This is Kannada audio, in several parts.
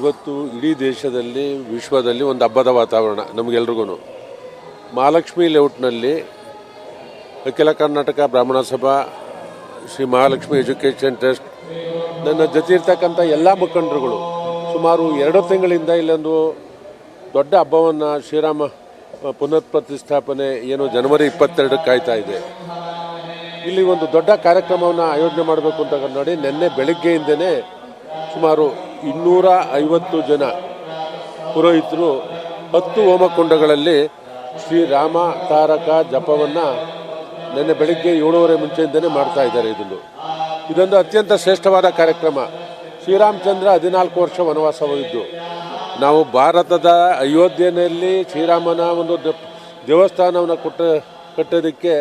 ಇವತ್ತು ಇಡೀ ದೇಶದಲ್ಲಿ ವಿಶ್ವದಲ್ಲಿ ಒಂದು ಹಬ್ಬದ ವಾತಾವರಣ ನಮಗೆಲ್ರಿಗೂ. ಮಹಾಲಕ್ಷ್ಮಿ ಲೇಔಟ್ನಲ್ಲಿ ಅಖಿಲ ಕರ್ನಾಟಕ ಬ್ರಾಹ್ಮಣ ಸಭಾ, ಶ್ರೀ ಮಹಾಲಕ್ಷ್ಮಿ ಎಜುಕೇಷನ್ ಟ್ರಸ್ಟ್, ನನ್ನ ಜೊತೆ ಇರ್ತಕ್ಕಂಥ ಎಲ್ಲ ಮುಖಂಡರುಗಳು ಸುಮಾರು 2 ತಿಂಗಳಿಂದ ಇಲ್ಲೊಂದು ದೊಡ್ಡ ಹಬ್ಬವನ್ನು ಶ್ರೀರಾಮ ಪುನರ್ ಪ್ರತಿಷ್ಠಾಪನೆ ಏನು ಜನವರಿ 22 ಕಾಯ್ತಾ ಇದೆ. ಇಲ್ಲಿ ಒಂದು ದೊಡ್ಡ ಕಾರ್ಯಕ್ರಮವನ್ನು ಆಯೋಜನೆ ಮಾಡಬೇಕು ಅಂತ ನೋಡಿ ನಿನ್ನೆ ಬೆಳಗ್ಗೆಯಿಂದನೇ ಸುಮಾರು 250 ಜನ ಪುರೋಹಿತರು 10 ಹೋಮಕುಂಡಗಳಲ್ಲಿ ಶ್ರೀರಾಮ ತಾರಕ ಜಪವನ್ನು ನಿನ್ನೆ ಬೆಳಗ್ಗೆ 7:30 ಮುಂಚೆಯಿಂದನೇ ಮಾಡ್ತಾ ಇದ್ದಾರೆ. ಇದೊಂದು ಅತ್ಯಂತ ಶ್ರೇಷ್ಠವಾದ ಕಾರ್ಯಕ್ರಮ. ಶ್ರೀರಾಮಚಂದ್ರ 14 ವರ್ಷ ವನವಾಸ ಹೋಗಿದ್ದು. ನಾವು ಭಾರತದ ಅಯೋಧ್ಯೆಯಲ್ಲಿ ಶ್ರೀರಾಮನ ಒಂದು ದೇವಸ್ಥಾನವನ್ನು ಕಟ್ಟೋದಕ್ಕೆ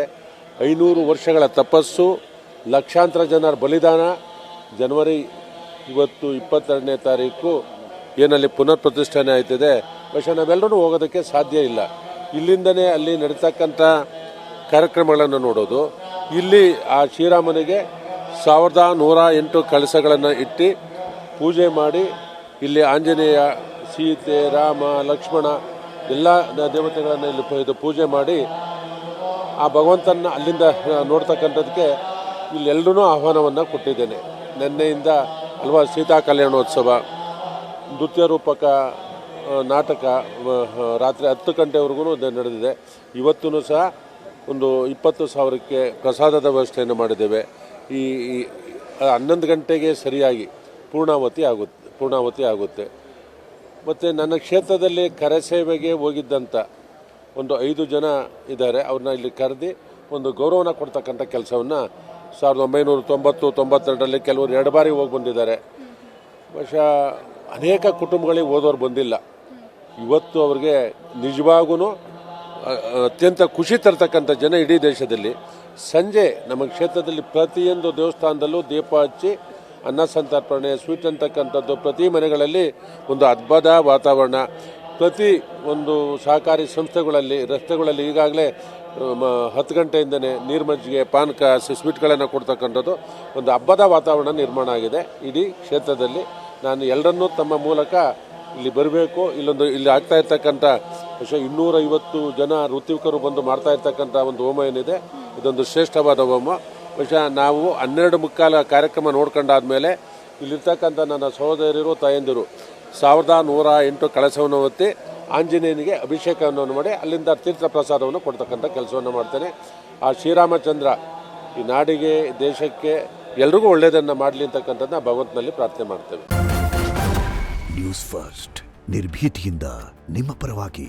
500 ವರ್ಷಗಳ ತಪಸ್ಸು, ಲಕ್ಷಾಂತರ ಜನರ ಬಲಿದಾನ. ಜನವರಿ 22ನೇ ತಾರೀಕು ಏನಲ್ಲಿ ಪುನರ್ ಪ್ರತಿಷ್ಠಾನೆ ಆಯ್ತದೆ. പക്ഷേ ನಾವೆಲ್ಲರೂ ಹೋಗೋದಕ್ಕೆ ಸಾಧ್ಯ ಇಲ್ಲ. ಇಲ್ಲಿಂದನೇ ಅಲ್ಲಿ ನಡೀತಕ್ಕಂಥ ಕಾರ್ಯಕ್ರಮಗಳನ್ನು ನೋಡೋದು. ಇಲ್ಲಿ ಆ ಶ್ರೀರಾಮನಿಗೆ 1108 ಕಳಸಗಳನ್ನು ಇಟ್ಟು ಪೂಜೆ ಮಾಡಿ, ಇಲ್ಲಿ ಆಂಜನೇಯ, ಸೀತೆ, ರಾಮ, ಲಕ್ಷ್ಮಣ ಎಲ್ಲ ದೇವತೆಗಳನ್ನು ಇಲ್ಲಿ ಪೂಜೆ ಮಾಡಿ ಆ ಭಗವಂತನ ಅಲ್ಲಿಂದ ನೋಡ್ತಕ್ಕಂಥದ್ದಕ್ಕೆ ಇಲ್ಲೆಲ್ಲರೂ ಆಹ್ವಾನವನ್ನು ಕೊಟ್ಟಿದ್ದೇನೆ. ನಿನ್ನೆಯಿಂದ ಹಲವಾರು ಸೀತಾ ಕಲ್ಯಾಣೋತ್ಸವ, ನೃತ್ಯ ರೂಪಕ ನಾಟಕ ರಾತ್ರಿ 10 ಗಂಟೆವರೆಗೂ ನಡೆದಿದೆ. ಇವತ್ತೂ ಸಹ ಒಂದು 20,000ಕ್ಕೆ ಪ್ರಸಾದದ ವ್ಯವಸ್ಥೆಯನ್ನು ಮಾಡಿದ್ದೇವೆ. ಈ 11 ಗಂಟೆಗೆ ಸರಿಯಾಗಿ ಪೂರ್ಣಾವತಿ ಆಗುತ್ತೆ. ಮತ್ತು ನನ್ನ ಕ್ಷೇತ್ರದಲ್ಲಿ ಕರೆಸೇವೆಗೆ ಹೋಗಿದ್ದಂಥ ಒಂದು 5 ಜನ ಇದ್ದಾರೆ. ಅವ್ರನ್ನ ಇಲ್ಲಿ ಕರೆದು ಒಂದು ಗೌರವನ ಕೊಡ್ತಕ್ಕಂಥ ಕೆಲಸವನ್ನು 1990-92ರಲ್ಲಿ ಕೆಲವರು 2 ಬಾರಿ ಹೋಗಿ ಬಂದಿದ್ದಾರೆ. ಬಹುಶಃ ಅನೇಕ ಕುಟುಂಬಗಳಿಗೆ ಓದೋರು ಬಂದಿಲ್ಲ. ಇವತ್ತು ಅವ್ರಿಗೆ ನಿಜವಾಗೂ ಅತ್ಯಂತ ಖುಷಿ ತರ್ತಕ್ಕಂಥ ಜನ ಇಡೀ ದೇಶದಲ್ಲಿ. ಸಂಜೆ ನಮ್ಮ ಕ್ಷೇತ್ರದಲ್ಲಿ ಪ್ರತಿಯೊಂದು ದೇವಸ್ಥಾನದಲ್ಲೂ ದೀಪ ಹಚ್ಚಿ ಅನ್ನ ಸಂತರ್ಪಣೆ, ಸ್ವೀಟ್ ಅಂತಕ್ಕಂಥದ್ದು ಪ್ರತಿ ಮನೆಗಳಲ್ಲಿ ಒಂದು ಅದ್ಭುತ ವಾತಾವರಣ. ಪ್ರತಿ ಒಂದು ಸಹಕಾರಿ ಸಂಸ್ಥೆಗಳಲ್ಲಿ, ರಸ್ತೆಗಳಲ್ಲಿ ಈಗಾಗಲೇ 10 ಗಂಟೆಯಿಂದನೇ ನೀರು ಮಜ್ಜಿಗೆ, ಪಾನಕ, ಸ್ವೀಟ್ಗಳನ್ನು ಕೊಡ್ತಕ್ಕಂಥದ್ದು ಒಂದು ಹಬ್ಬದ ವಾತಾವರಣ ನಿರ್ಮಾಣ ಆಗಿದೆ ಇಡೀ ಕ್ಷೇತ್ರದಲ್ಲಿ. ನಾನು ಎಲ್ಲರನ್ನೂ ತಮ್ಮ ಮೂಲಕ ಇಲ್ಲಿ ಬರಬೇಕು. ಇಲ್ಲಿ ಆಗ್ತಾ ಇರ್ತಕ್ಕಂಥ 250 ಜನ ಋತ್ವಿಕರು ಬಂದು ಮಾಡ್ತಾ ಇರ್ತಕ್ಕಂಥ ಒಂದು ಹೋಮ ಏನಿದೆ, ಇದೊಂದು ಶ್ರೇಷ್ಠವಾದ ಹೋಮ. ಬಹುಶಃ ನಾವು 12:15 ಕಾರ್ಯಕ್ರಮ ನೋಡ್ಕೊಂಡಾದ್ಮೇಲೆ ಇಲ್ಲಿರ್ತಕ್ಕಂಥ ನನ್ನ ಸಹೋದರಿಯರು, ತಾಯಂದಿರು 1108 ಕಳಸವನ್ನು ಹೊತ್ತಿ ಆಂಜನೇಯನಿಗೆ ಅಭಿಷೇಕವನ್ನು ಮಾಡಿ ಅಲ್ಲಿಂದ ತೀರ್ಥ ಪ್ರಸಾದವನ್ನು ಕೊಡ್ತಕ್ಕಂಥ ಕೆಲಸವನ್ನು ಮಾಡ್ತೇನೆ. ಆ ಶ್ರೀರಾಮಚಂದ್ರ ಈ ನಾಡಿಗೆ, ದೇಶಕ್ಕೆ ಎಲ್ರಿಗೂ ಒಳ್ಳೆಯದನ್ನು ಮಾಡಲಿ ಅಂತಕ್ಕಂಥದ್ದನ್ನ ಭಗವಂತನಲ್ಲಿ ಪ್ರಾರ್ಥನೆ ಮಾಡ್ತೇವೆ. ನ್ಯೂಸ್ ಫಸ್ಟ್, ನಿರ್ಭೀತಿಯಿಂದ ನಿಮ್ಮ ಪರವಾಗಿ.